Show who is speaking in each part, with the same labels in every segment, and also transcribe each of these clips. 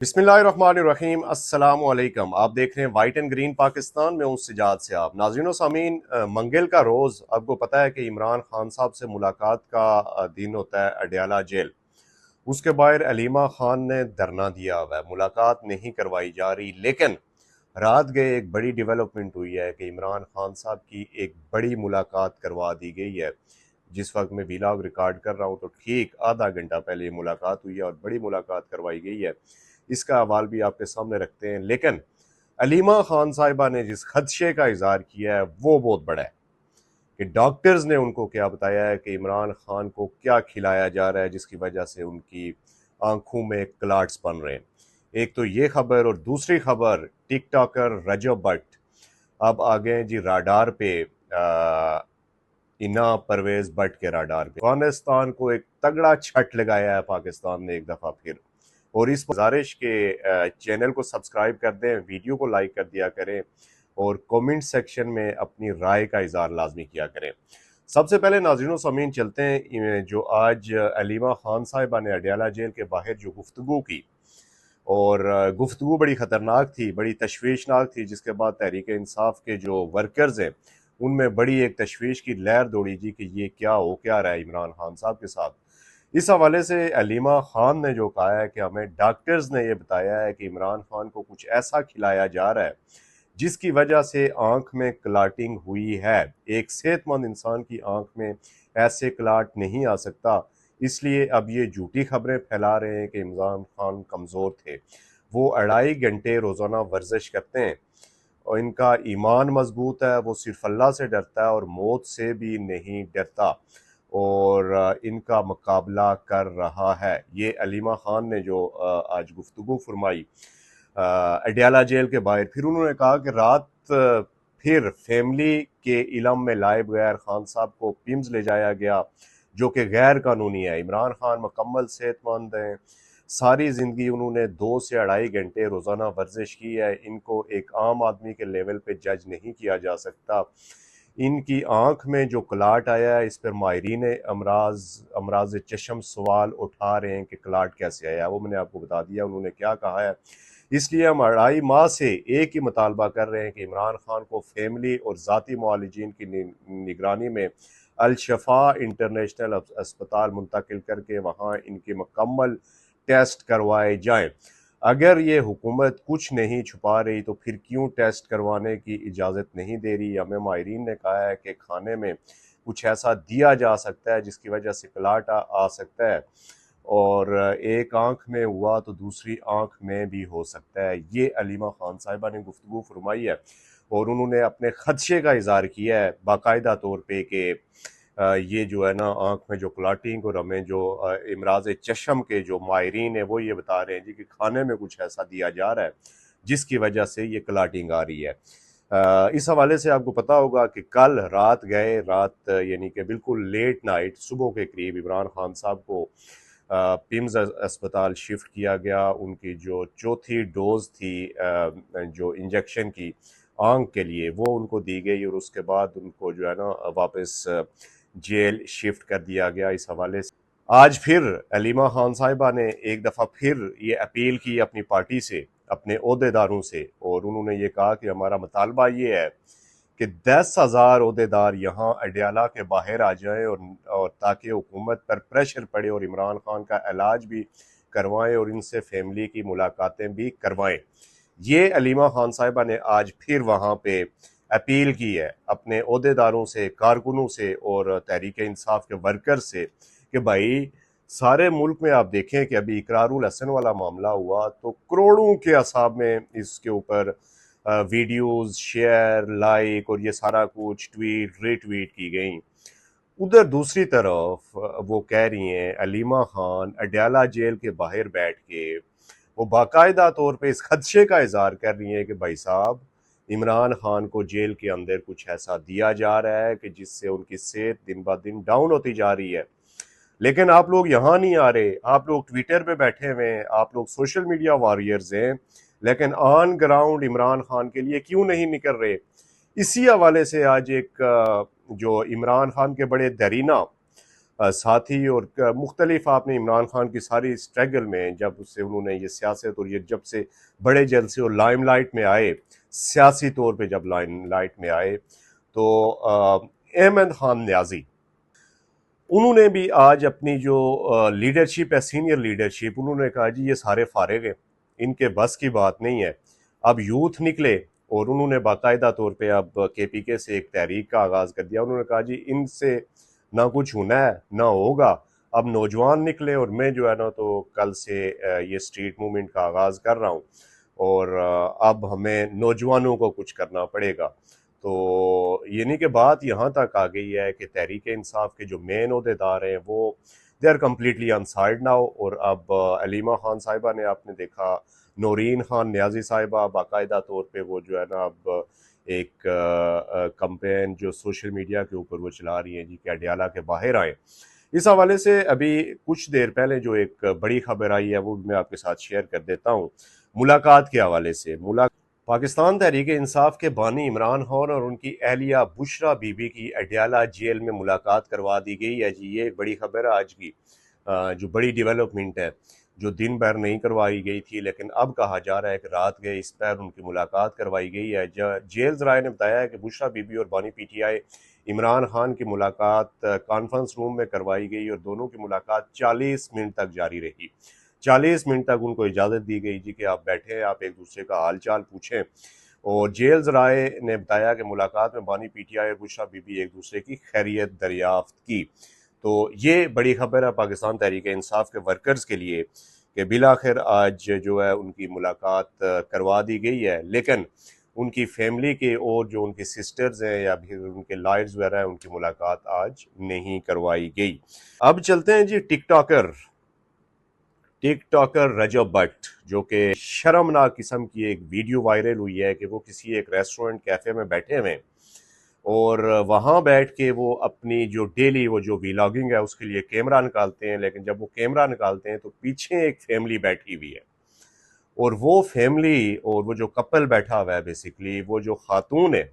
Speaker 1: बिस्मिल्लाहिर्रहमानिर्रहीम अस्सलाम वालेकुम। आप देख रहे हैं वाइट एंड ग्रीन पाकिस्तान में हूं सिजाद से। आप नाज़रीन व सामीन, मंगल का रोज़ आपको पता है कि इमरान खान साहब से मुलाकात का दिन होता है अडयाला जेल। उसके बाहर अलीमा खान ने धरना दिया हुआ है, मुलाकात नहीं करवाई जा रही। लेकिन रात गए एक बड़ी डेवलपमेंट हुई है कि इमरान खान साहब की एक बड़ी मुलाकात करवा दी गई है। जिस वक्त मैं वीलॉग रिकॉर्ड कर रहा हूँ तो ठीक आधा घंटा पहले ये मुलाकात हुई है और बड़ी मुलाकात करवाई गई है। इसका हवाल भी आपके सामने रखते हैं। लेकिन अलीमा खान साहिबा ने जिस खदशे का इजहार किया है वो बहुत बड़ा है कि डॉक्टर्स ने उनको क्या बताया है कि इमरान खान को क्या खिलाया जा रहा है जिसकी वजह से उनकी आंखों में क्लाट्स बन रहे हैं। एक तो ये खबर, और दूसरी खबर, टिकटॉकर रजब भट्ट अब आ गए जी राडार पे। इना परवेज भट्ट के राडार पे अफगानिस्तान को एक तगड़ा छट लगाया है पाकिस्तान ने एक दफा फिर। और इस गुजारिश के चैनल को सब्सक्राइब कर दें, वीडियो को लाइक कर दिया करें और कमेंट सेक्शन में अपनी राय का इजहार लाजमी किया करें। सबसे पहले नाज़रीन व सामीन चलते हैं जो आज अलीमा खान साहिबा ने अडयाला जेल के बाहर जो गुफ्तगू की, और गुफ्तगू बड़ी ख़तरनाक थी, बड़ी तशवीशनाक थी, जिसके बाद तहरीक इंसाफ के जो वर्कर्स हैं उनमें बड़ी एक तशवीश की लहर दौड़ी जी कि ये क्या हो क्या रहा है इमरान खान साहब के साथ। इस हवाले से अलीमा खान ने जो कहा है कि हमें डॉक्टर्स ने ये बताया है कि इमरान खान को कुछ ऐसा खिलाया जा रहा है जिसकी वजह से आंख में क्लाटिंग हुई है। एक सेहतमंद इंसान की आंख में ऐसे क्लाट नहीं आ सकता, इसलिए अब ये झूठी खबरें फैला रहे हैं कि इमरान खान कमज़ोर थे। वो 2.5 घंटे रोज़ाना वर्जिश करते हैं और इनका ईमान मजबूत है। वो सिर्फ अल्लाह से डरता है और मौत से भी नहीं डरता, और इनका मुकाबला कर रहा है। ये अलीमा खान ने जो आज गुफ्तगू फरमाई अडयाला जेल के बाहर। फिर उन्होंने कहा कि रात फिर फैमिली के इलम में लाए बगैर खान साहब को पिम्स ले जाया गया, जो कि गैर कानूनी है। इमरान खान मुकम्मल सेहतमंद हैं, सारी ज़िंदगी उन्होंने 2 से 2.5 घंटे रोज़ाना वर्जिश की है। इनको एक आम आदमी के लेवल पे जज नहीं किया जा सकता। इनकी आंख में जो क्लाट आया है इस पर माहिरीन अमराज अमराज चशम सवाल उठा रहे हैं कि क्लाट कैसे आया। वो मैंने आपको बता दिया उन्होंने क्या कहा है। इसलिए हम 2.5 माह से एक ही मुतालबा कर रहे हैं कि इमरान खान को फैमिली और ज़ाती मुआलिजीन की निगरानी में अल शफा इंटरनेशनल अस्पताल मुंतकिल करके वहाँ इनके मुकम्मल टेस्ट करवाए जाएं। अगर ये हुकूमत कुछ नहीं छुपा रही तो फिर क्यों टेस्ट करवाने की इजाज़त नहीं दे रही। हमें माहिरीन ने कहा है कि खाने में कुछ ऐसा दिया जा सकता है जिसकी वजह से क्लाट आ सकता है, और एक आंख में हुआ तो दूसरी आंख में भी हो सकता है। ये अलीमा खान साहिबा ने गुफ्तगू फरमाई है और उन्होंने अपने खदशे का इजहार किया है बाकायदा तौर पे कि ये जो है ना आंख में जो क्लाटिंग, और हमें जो इमराज चशम के जो माहिरीन है वो ये बता रहे हैं जी कि खाने में कुछ ऐसा दिया जा रहा है जिसकी वजह से ये क्लाटिंग आ रही है। इस हवाले से आपको पता होगा कि कल रात गए, रात यानी कि बिल्कुल लेट नाइट, सुबह के करीब इमरान खान साहब को पिम्स अस्पताल शिफ्ट किया गया। उनकी जो चौथी डोज थी जो इंजेक्शन की आंख के लिए वो उनको दी गई, और उसके बाद उनको जो है ना वापस जेल शिफ्ट कर दिया गया। इस हवाले से आज फिर अलीमा खान साहिबा ने एक दफ़ा फिर ये अपील की अपनी पार्टी से, अपने ओहदेदारों से, और उन्होंने ये कहा कि हमारा मुतालबा ये है कि 10,000 ओहदेदार यहाँ अडयाला के बाहर आ जाएं, और ताकि हुकूमत पर प्रेशर पड़े और इमरान खान का इलाज भी करवाएं और इनसे फैमिली की मुलाकातें भी करवाएं। ये अलीमा खान साहिबा ने आज फिर वहाँ पे अपील की है अपने ओहदेदारों से, कारकुनों से और तहरीक इंसाफ के वर्कर से कि भाई सारे मुल्क में आप देखें कि अभी इकरारुल हसन वाला मामला हुआ तो करोड़ों के असाब में इसके ऊपर वीडियोस शेयर, लाइक और ये सारा कुछ ट्वीट रीट्वीट की गई। उधर दूसरी तरफ वो कह रही हैं अलीमा खान अडयाला जेल के बाहर बैठ के वो बाकायदा तौर पे इस खदशे का इजहार कर रही हैं कि भाई साहब इमरान खान को जेल के अंदर कुछ ऐसा दिया जा रहा है कि जिससे उनकी सेहत दिन ब दिन डाउन होती जा रही है। लेकिन आप लोग यहाँ नहीं आ रहे, आप लोग ट्विटर पे बैठे हुए हैं, आप लोग सोशल मीडिया वॉरियर्स हैं, लेकिन ऑन ग्राउंड इमरान खान के लिए क्यों नहीं निकल रहे। इसी हवाले से आज एक जो इमरान खान के बड़े दरीना साथ ही और मुख्तलिफ आपने इमरान खान की सारी स्ट्रगल में जब उससे उन्होंने ये सियासत और ये जब से बड़े जलसे और लाइमलाइट में आए, सियासी तौर पे जब लाइमलाइट में आए, तो अहमद खान न्याजी उन्होंने भी आज अपनी जो लीडरशिप है, सीनियर लीडरशिप, उन्होंने कहा जी ये सारे फारिग हैं, इनके बस की बात नहीं है। अब यूथ निकले और उन्होंने बाकायदा तौर पे अब केपीके से एक तहरीक का आगाज़ कर दिया। उन्होंने कहा जी इनसे ना कुछ होना है ना होगा, अब नौजवान निकले और मैं जो है ना तो कल से ये स्ट्रीट मूवमेंट का आगाज़ कर रहा हूँ और अब हमें नौजवानों को कुछ करना पड़ेगा। तो यानी कि बात यहाँ तक आ गई है कि तहरीक इंसाफ के जो मेन अहदेदार हैं वो they are completely unsighted now. और अब अलीमा खान साहिबा ने आपने देखा, नौरीन खान न्याजी साहिबा बाकायदा तौर पे वो जो है ना अब एक कंपेन जो सोशल मीडिया के ऊपर वो चला रही हैं जी कि अडयाला के बाहर आए। इस हवाले से अभी कुछ देर पहले जो एक बड़ी खबर आई है वो मैं आपके साथ शेयर कर देता हूँ। मुलाकात के हवाले से पाकिस्तान तहरीक इंसाफ के बानी इमरान खान और उनकी अहलिया बुशरा बीबी की अडयाला जेल में मुलाकात करवा दी गई है जी। ये बड़ी खबर है आज की, जो बड़ी डेवलपमेंट है, जो दिन भर नहीं करवाई गई थी लेकिन अब कहा जा रहा है कि रात गए इस पर उनकी मुलाकात करवाई गई है। जेल ज़राए ने बताया है कि बुशरा बीबी और बानी पीटीआई इमरान खान की मुलाकात कॉन्फ्रेंस रूम में करवाई गई और दोनों की मुलाकात 40 मिनट तक जारी रही। 40 मिनट तक उनको इजाज़त दी गई जी कि आप बैठे, आप एक दूसरे का हाल चाल पूछें। और जेल ज़राए ने बताया कि मुलाकात में बानी पीटीआई और बुशरा बीबी एक दूसरे की खैरियत दरियाफ्त की। तो ये बड़ी खबर है पाकिस्तान तहरीक इंसाफ के वर्कर्स के लिए कि बिलाखिर आज जो है उनकी मुलाकात करवा दी गई है, लेकिन उनकी फैमिली के और जो उनकी सिस्टर्स हैं या फिर उनके लॉयर्स वगैरह हैं उनकी मुलाकात आज नहीं करवाई गई। अब चलते हैं जी टिकटॉकर रजब भट्ट, जो कि शर्मनाक किस्म की एक वीडियो वायरल हुई है कि वो किसी एक रेस्टोरेंट कैफ़े में बैठे हुए और वहाँ बैठ के वो अपनी जो डेली वो जो व्लॉगिंग है उसके लिए कैमरा निकालते हैं, लेकिन जब वो कैमरा निकालते हैं तो पीछे एक फैमिली बैठी हुई है और वो फैमिली और वो जो कपल बैठा हुआ है, बेसिकली वो जो खातून है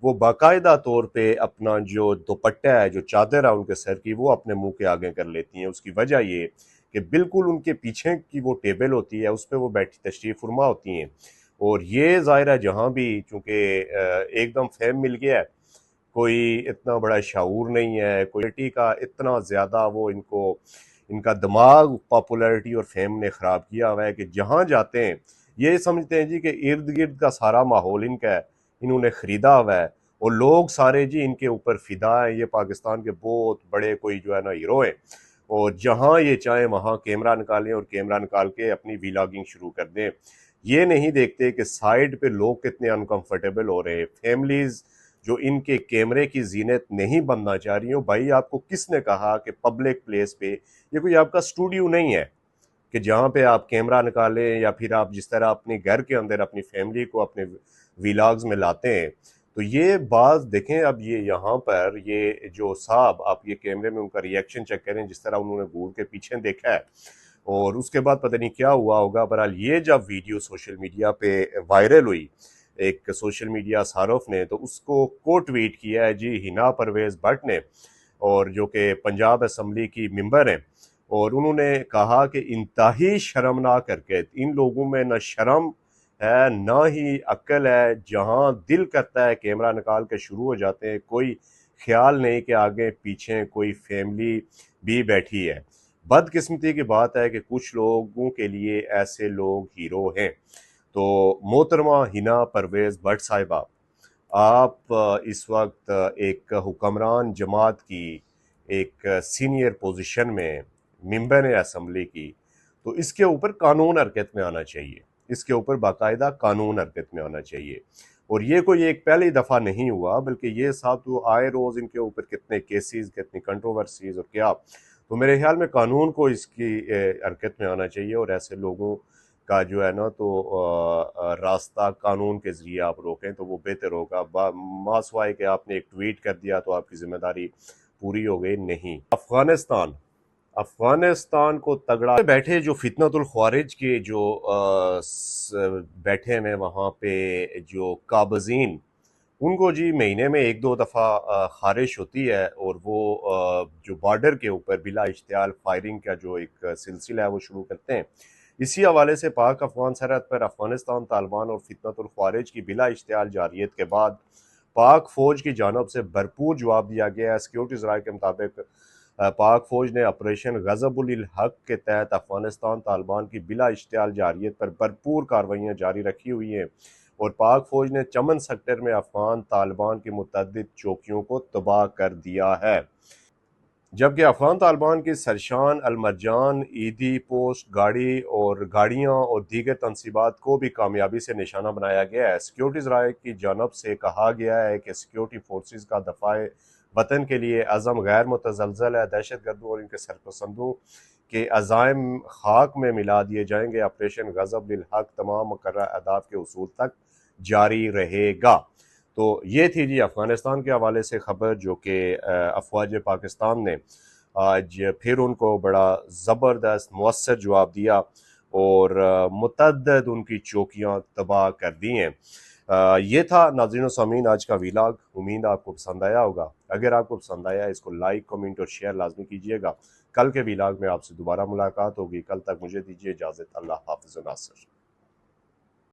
Speaker 1: वो बाकायदा तौर पे अपना जो दुपट्टा है, जो चादर है उनके सर की, वो अपने मुंह के आगे कर लेती हैं। उसकी वजह ये कि बिल्कुल उनके पीछे की वो टेबल होती है उस पर वो बैठी तशरीफ़ फरमा होती हैं और ये ज़ाहिर है जहाँ भी चूँकि एकदम फेम मिल गया है, कोई इतना बड़ा शाऊर नहीं है, कोई का इतना ज़्यादा वो इनका दिमाग पॉपुलैरिटी और फेम ने ख़राब किया हुआ है कि जहाँ जाते हैं ये समझते हैं जी कि इर्द गिर्द का सारा माहौल इनका है, इन्होंने ख़रीदा हुआ है और लोग सारे जी इनके ऊपर फ़िदा हैं। ये पाकिस्तान के बहुत बड़े कोई जो है ना हीरो हैं और जहाँ ये चाहें वहाँ कैमरा निकालें और कैमरा निकाल के अपनी व्लॉगिंग शुरू कर दें। ये नहीं देखते कि साइड पे लोग कितने अनकंफर्टेबल हो रहे हैं, फैमिलीज़ जो इनके कैमरे की जीनत नहीं बनना चाह रही हो। भाई आपको किसने कहा कि पब्लिक प्लेस पे ये कोई आपका स्टूडियो नहीं है कि जहाँ पे आप कैमरा निकालें या फिर आप जिस तरह अपने घर के अंदर अपनी फैमिली को अपने व्लॉग्स में लाते हैं। तो ये बात देखें, अब ये यहाँ पर ये जो साहब, आप ये कैमरे में उनका रिएक्शन चेक करें, जिस तरह उन्होंने घूर के पीछे देखा है और उसके बाद पता नहीं क्या हुआ होगा। बहरहाल ये जब वीडियो सोशल मीडिया पे वायरल हुई, एक सोशल मीडिया सारफ ने तो उसको को ट्वीट किया है जी हिना परवेज़ भट्ट ने, और जो कि पंजाब असम्बली की मेंबर हैं, और उन्होंने कहा कि इंतहाई शर्मनाक हरकत, इन लोगों में न शर्म है ना ही अक्ल है, जहाँ दिल करता है कैमरा निकाल के शुरू हो जाते हैं, कोई ख्याल नहीं कि आगे पीछे कोई फैमिली भी बैठी है। बदकिस्मती की बात है कि कुछ लोगों के लिए ऐसे लोग हीरो हैं। तो मोहतरमा हिना परवेज़ भट्ट साहिबा, आप इस वक्त एक हुक्मरान जमात की एक सीनियर पोजीशन में मेंबर है असम्बली की, तो इसके ऊपर कानून हरकत में आना चाहिए, इसके ऊपर बाकायदा कानून हरकत में आना चाहिए। और ये कोई एक पहली दफ़ा नहीं हुआ, बल्कि ये साहब तो आए रोज़ इनके ऊपर कितने केसेस, कितनी कंट्रोवर्सीज और क्या। तो मेरे ख्याल में कानून को इसकी हरकत में आना चाहिए और ऐसे लोगों का जो है ना तो रास्ता कानून के ज़रिए आप रोकें तो वो बेहतर होगा। मासवाए कि आपने एक ट्वीट कर दिया तो आपकी जिम्मेदारी पूरी हो गई, नहीं। अफगानिस्तान को तगड़ा बैठे जो फितनतुल ख्वारिज के जो बैठे में वहाँ पे जो काबजीन उनको जी महीने में एक दो दफ़ा ख़ारिश होती है और वो जो बॉर्डर के ऊपर बिला इश्तियाल फायरिंग का जो एक सिलसिला है वो शुरू करते हैं। इसी हवाले से पाक अफगान सरहद पर अफगानिस्तान तालिबान और फितनतुल ख्वारिज की बिला इश्तियाल जारियत के बाद पाक फौज की जानब से भरपूर जवाब दिया गया है। सिक्योरिटी ज़राए के मुताबिक पाक फौज ने ऑपरेशन गज़बुल हक के तहत अफगानिस्तान तालिबान की बिला इश्तियाल जारियत पर भरपूर कार्रवाइयाँ जारी रखी हुई हैं और पाक फौज ने चमन सेक्टर में अफगान तालिबान की मुतअद्दिद चौकियों को तबाह कर दिया है। जबकि अफगान तालिबान की सरशान अलमरजान ईदी पोस्ट गाड़ी और गाड़ियाँ और दीगर तनसीबात को भी कामयाबी से निशाना बनाया गया है। सिक्योरिटी ज़राए की जानब से कहा गया है कि सिक्योरिटी फोर्सेज का दफ़ाए वतन के लिए अज़म गैर मुतज़लज़ल है। दहशत गर्दों और इनके सरपसंदों के अज़ाइम खाक में मिला दिए जाएंगे। ऑपरेशन गज़ब बिल हक तमाम मुकर्रर अहदाफ के उसूल तक जारी रहेगा। तो ये थी जी अफ़गानिस्तान के हवाले से ख़बर, जो कि अफवाज पाकिस्तान ने आज फिर उनको बड़ा ज़बरदस्त मौसर जवाब दिया और मुतअद्दिद उनकी चौकियाँ तबाह कर दी हैं। ये था नाज़रीन व सामीन आज का वीलॉग। उम्मीद आपको पसंद आया होगा। अगर आपको पसंद आया इसको लाइक कमेंट और शेयर लाजमी कीजिएगा। कल के वीलॉग में आपसे दोबारा मुलाकात होगी। कल तक मुझे दीजिए इजाज़त। अल्लाह हाफ़िज़ नासिर।